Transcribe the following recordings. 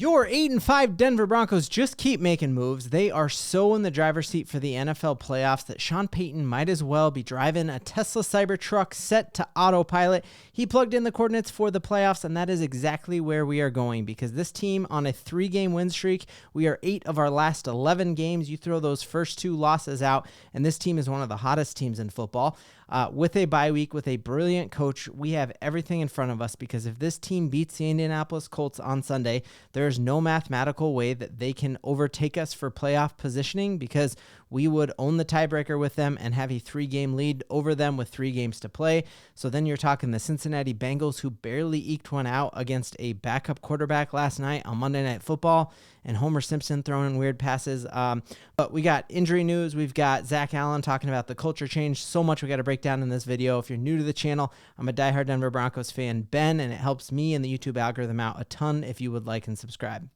Your 8-5 Denver Broncos just keep making moves. They are so in the driver's seat for the NFL playoffs that Sean Payton might as well be driving a Tesla Cybertruck set to autopilot. He plugged in the coordinates for the playoffs, and that is exactly where we are going because this team on a 3-game win streak, we are 8 of our last 11 games. You throw those first 2 losses out, and this team is one of the hottest teams in football. With a bye week, with a brilliant coach, we have everything in front of us because if this team beats the Indianapolis Colts on Sunday, there is no mathematical way that they can overtake us for playoff positioning because we would own the tiebreaker with them and have a 3-game lead over them with 3 games to play. So then you're talking the Cincinnati Bengals, who barely eked one out against a backup quarterback last night on Monday Night Football, and Homer Simpson throwing weird passes. But we got injury news. We've got Zach Allen talking about the culture change. So much we got to break down in this video. If you're new to the channel, I'm a diehard Denver Broncos fan, Ben, and it helps me and the YouTube algorithm out a ton if you would like and subscribe.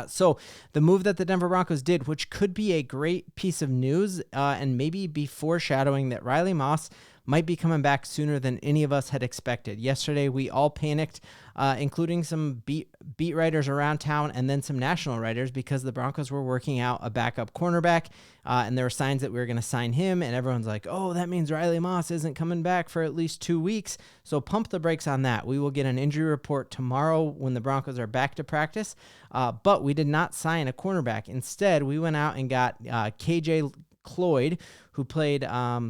So the move that the Denver Broncos did, which could be a great piece of news and maybe be foreshadowing that Riley Moss might be coming back sooner than any of us had expected. Yesterday, we all panicked, including some beat writers around town and then some national writers because the Broncos were working out a backup cornerback, and there were signs that we were going to sign him, and everyone's like, oh, that means Riley Moss isn't coming back for at least 2 weeks, so pump the brakes on that. We will get an injury report tomorrow when the Broncos are back to practice, but we did not sign a cornerback. Instead, we went out and got KJ Cloyd, who played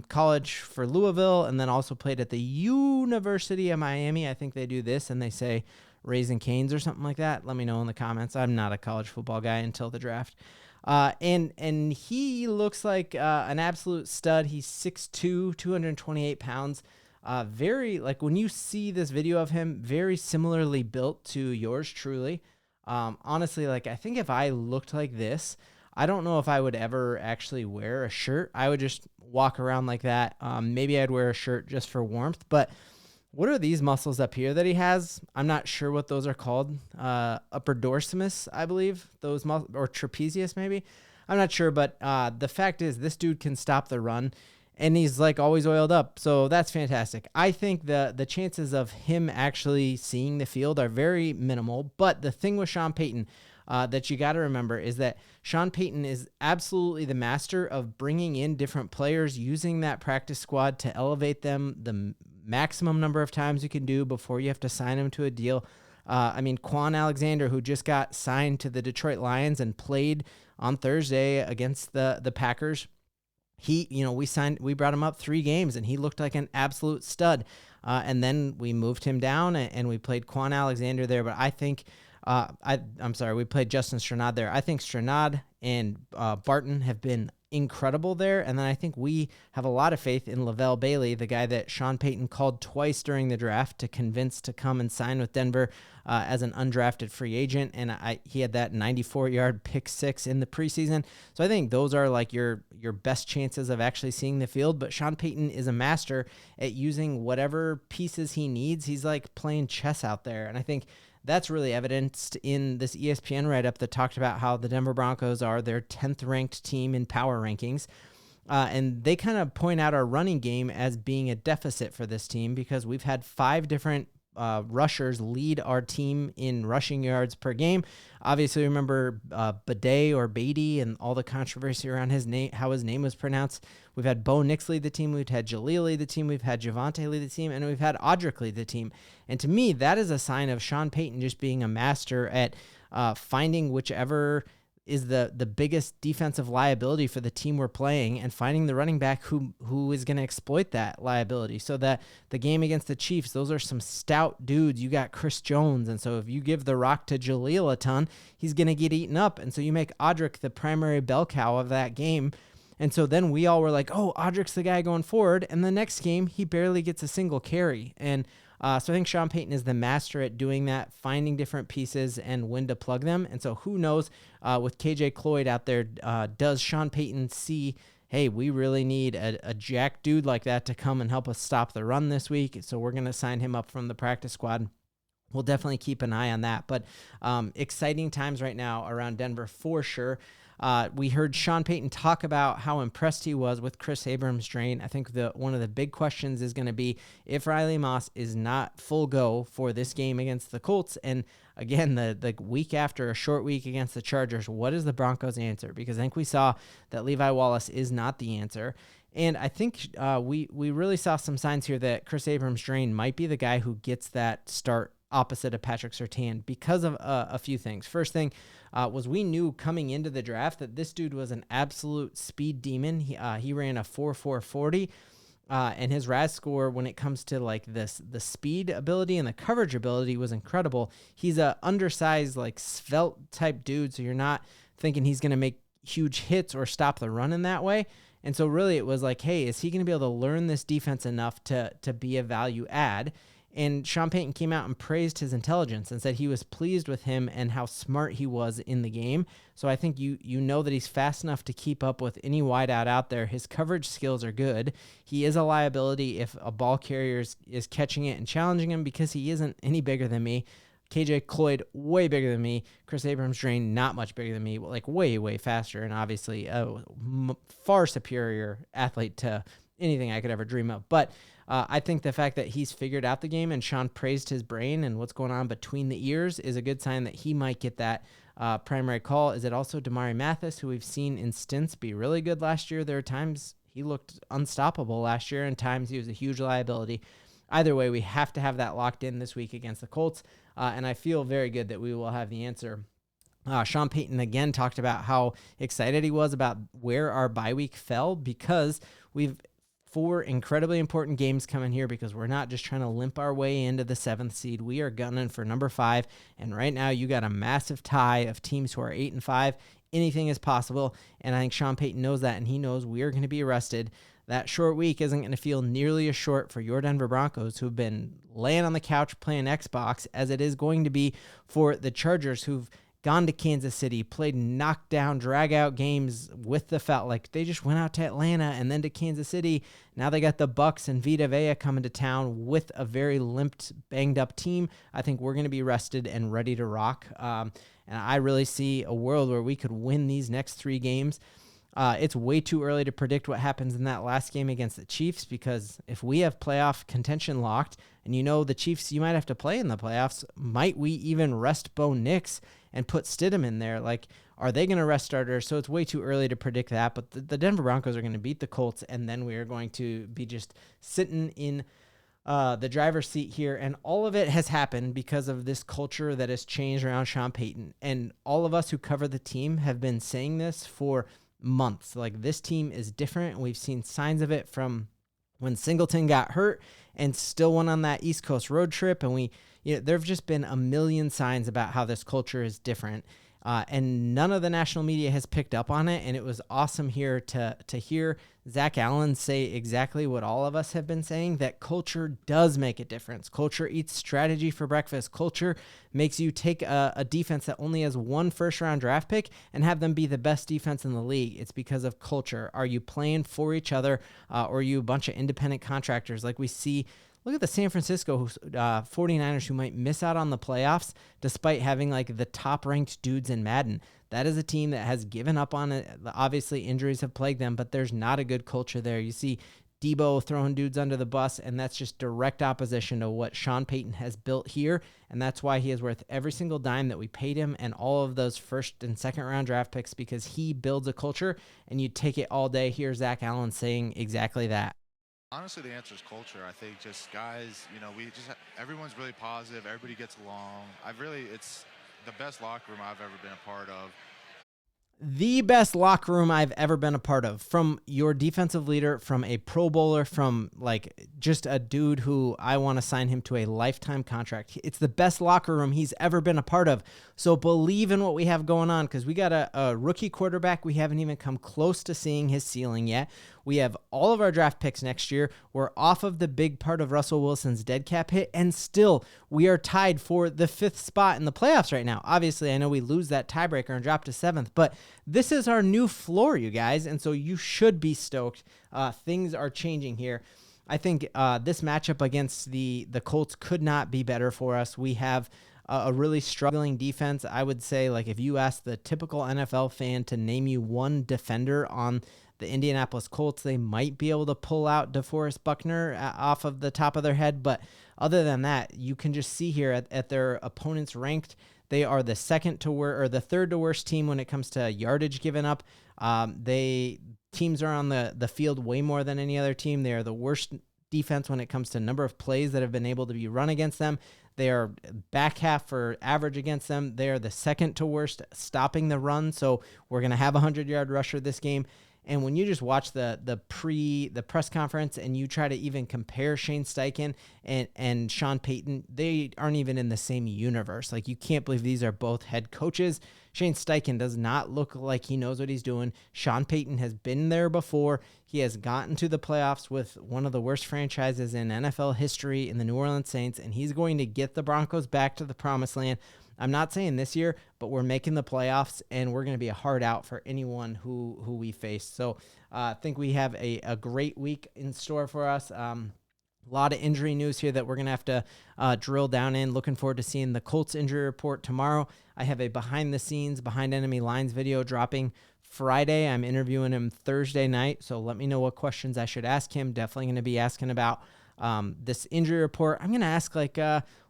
college for Louisville and then also played at the University of Miami. I think they do this and they say Raising Canes or something like that. Let me know in the comments. I'm not a college football guy until the draft. And he looks like an absolute stud. He's 6'2", 228 pounds. Very, like when you see this video of him, very similarly built to yours truly. Honestly, like I think if I looked like this, I don't know if I would ever actually wear a shirt. I would just walk around like that. Maybe I'd wear a shirt just for warmth. But what are these muscles up here that he has? I'm not sure what those are called. Upper dorsimus, I believe. Those or trapezius maybe. I'm not sure. But the fact is this dude can stop the run. And he's like always oiled up. So that's fantastic. I think the chances of him actually seeing the field are very minimal. But the thing with Sean Payton that you got to remember is that Sean Payton is absolutely the master of bringing in different players, using that practice squad to elevate them the maximum number of times you can do before you have to sign them to a deal. I mean, Quan Alexander, who just got signed to the Detroit Lions and played on Thursday against the Packers. We brought him up 3 games and he looked like an absolute stud. And then we moved him down and we played Quan Alexander there. But I think, we played Justin Strnad there. I think Strnad and Barton have been incredible there. And then I think we have a lot of faith in Lavelle Bailey, the guy that Sean Payton called twice during the draft to convince to come and sign with Denver as an undrafted free agent. And he had that 94-yard pick 6 in the preseason. So I think those are like your best chances of actually seeing the field. But Sean Payton is a master at using whatever pieces he needs. He's like playing chess out there. And I think that's really evidenced in this ESPN write-up that talked about how the Denver Broncos are their 10th ranked team in power rankings. And they kind of point out our running game as being a deficit for this team because we've had 5 different rushers lead our team in rushing yards per game. Obviously, remember Bidet or Beatty and all the controversy around his name, how his name was pronounced. We've had Bo Nix lead the team. We've had Jaleel lead the team. We've had Javonte lead the team. And we've had Audric lead the team. And to me, that is a sign of Sean Payton just being a master at finding whichever is the biggest defensive liability for the team we're playing and finding the running back who is going to exploit that liability. So that the game against the Chiefs, those are some stout dudes. You got Chris Jones. And so if you give the rock to Jaleel a ton, he's going to get eaten up. And so you make Audric the primary bell cow of that game. And so then we all were like, oh, Audric's the guy going forward. And the next game, he barely gets a single carry. And so I think Sean Payton is the master at doing that, finding different pieces and when to plug them. And so who knows, with KJ Cloyd out there, does Sean Payton see, hey, we really need a jack dude like that to come and help us stop the run this week. So we're going to sign him up from the practice squad. We'll definitely keep an eye on that. But exciting times right now around Denver for sure. We heard Sean Payton talk about how impressed he was with Kris Abrams-Draine. I think one of the big questions is going to be if Riley Moss is not full go for this game against the Colts, and again, the week after a short week against the Chargers, what is the Broncos' answer? Because I think we saw that Levi Wallace is not the answer. And I think we really saw some signs here that Kris Abrams-Draine might be the guy who gets that start opposite of Patrick Surtain because of a few things. First thing was we knew coming into the draft that this dude was an absolute speed demon. He ran a 4.440. And his RAS score when it comes to like the speed ability and the coverage ability was incredible. He's a undersized, like svelte type dude, so you're not thinking he's going to make huge hits or stop the run in that way. And so really it was like, hey, is he going to be able to learn this defense enough to be a value add? And Sean Payton came out and praised his intelligence and said he was pleased with him and how smart he was in the game. So I think you know that he's fast enough to keep up with any wideout out there. His coverage skills are good. He is a liability if a ball carrier is catching it and challenging him because he isn't any bigger than me. KJ Cloyd, way bigger than me. Kris Abrams-Draine, not much bigger than me, like way, way faster, and obviously a far superior athlete to anything I could ever dream of. But I think the fact that he's figured out the game and Sean praised his brain and what's going on between the ears is a good sign that he might get that primary call. Is it also Damari Mathis, who we've seen in stints be really good last year? There are times he looked unstoppable last year, and times he was a huge liability. Either way, we have to have that locked in this week against the Colts, and I feel very good that we will have the answer. Sean Payton again talked about how excited he was about where our bye week fell because we've 4 incredibly important games coming here because we're not just trying to limp our way into the 7th seed. We are gunning for number 5, and right now you got a massive tie of teams who are 8-5. Anything is possible, and I think Sean Payton knows that, and he knows we are going to be arrested. That short week isn't going to feel nearly as short for your Denver Broncos, who've been laying on the couch playing Xbox, as it is going to be for the Chargers, who've gone to Kansas City, played knockdown, drag-out games with the Falcons. Like, they just went out to Atlanta and then to Kansas City. Now they got the Bucs and Vita Vea coming to town with a very limped, banged-up team. I think we're going to be rested and ready to rock. And I really see a world where we could win these next 3 games. It's way too early to predict what happens in that last game against the Chiefs, because if we have playoff contention locked, and you know the Chiefs you might have to play in the playoffs, might we even rest Bo Nix and put Stidham in there? Like, are they going to rest starters? So it's way too early to predict that, but the Denver Broncos are going to beat the Colts, and then we are going to be just sitting in the driver's seat here. And all of it has happened because of this culture that has changed around Sean Payton. And all of us who cover the team have been saying this for months. Like, this team is different. We've seen signs of it from when Singleton got hurt and still went on that East Coast road trip. And there have just been a million signs about how this culture is different. And none of the national media has picked up on it. And it was awesome here to hear Zach Allen say exactly what all of us have been saying, that culture does make a difference. Culture eats strategy for breakfast. Culture makes you take a defense that only has 1 first-round draft pick and have them be the best defense in the league. It's because of culture. Are you playing for each other, or are you a bunch of independent contractors like we see? Look at the San Francisco 49ers, who might miss out on the playoffs despite having like the top-ranked dudes in Madden. That is a team that has given up on it. Obviously, injuries have plagued them, but there's not a good culture there. You see Debo throwing dudes under the bus, and that's just direct opposition to what Sean Payton has built here, and that's why he is worth every single dime that we paid him and all of those first and second round draft picks, because he builds a culture, and you take it all day. Here's Zach Allen saying exactly that. Honestly, the answer is culture. I think just guys, everyone's really positive. Everybody gets along. It's the best locker room I've ever been a part of. The best locker room I've ever been a part of, from your defensive leader, from a Pro Bowler, from like just a dude who I want to sign him to a lifetime contract. It's the best locker room he's ever been a part of. So believe in what we have going on, because we got a rookie quarterback. We haven't even come close to seeing his ceiling yet. We have all of our draft picks next year. We're off of the big part of Russell Wilson's dead cap hit, and still we are tied for the 5th spot in the playoffs right now. Obviously, I know we lose that tiebreaker and drop to 7th, but this is our new floor, you guys, and so you should be stoked. Things are changing here. I think this matchup against the Colts could not be better for us. We have a really struggling defense. I would say, like, if you ask the typical NFL fan to name you one defender on the Indianapolis Colts, they might be able to pull out DeForest Buckner off of the top of their head. But other than that, you can just see here at their opponents ranked, they are the the third to worst team when it comes to yardage given up. Teams are on the field way more than any other team. They are the worst defense when it comes to number of plays that have been able to be run against them. They are back half for average against them. They are the second to worst stopping the run. So we're going to have a 100-yard rusher this game. And when you just watch the press conference and you try to even compare Shane Steichen and Sean Payton, they aren't even in the same universe. Like, you can't believe these are both head coaches. Shane Steichen does not look like he knows what he's doing. Sean Payton has been there before. He has gotten to the playoffs with one of the worst franchises in NFL history in the New Orleans Saints, and he's going to get the Broncos back to the promised land. I'm not saying this year, but we're making the playoffs, and we're going to be a hard out for anyone who we face. So I think we have a great week in store for us. A lot of injury news here that we're going to have to drill down in. Looking forward to seeing the Colts injury report tomorrow. I have a behind-the-scenes, behind enemy lines video dropping Friday. I'm interviewing him Thursday night, so let me know what questions I should ask him. Definitely going to be asking about this injury report. I'm going to ask,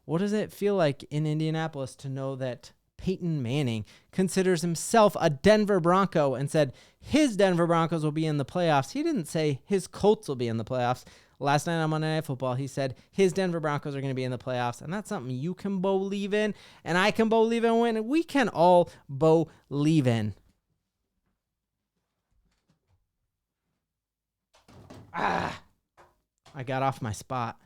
what does it feel like in Indianapolis to know that Peyton Manning considers himself a Denver Bronco and said his Denver Broncos will be in the playoffs? He didn't say his Colts will be in the playoffs. Last night on Monday Night Football, he said his Denver Broncos are going to be in the playoffs, and that's something you can believe in, and I can believe in, and we can all believe in. I got off my spot.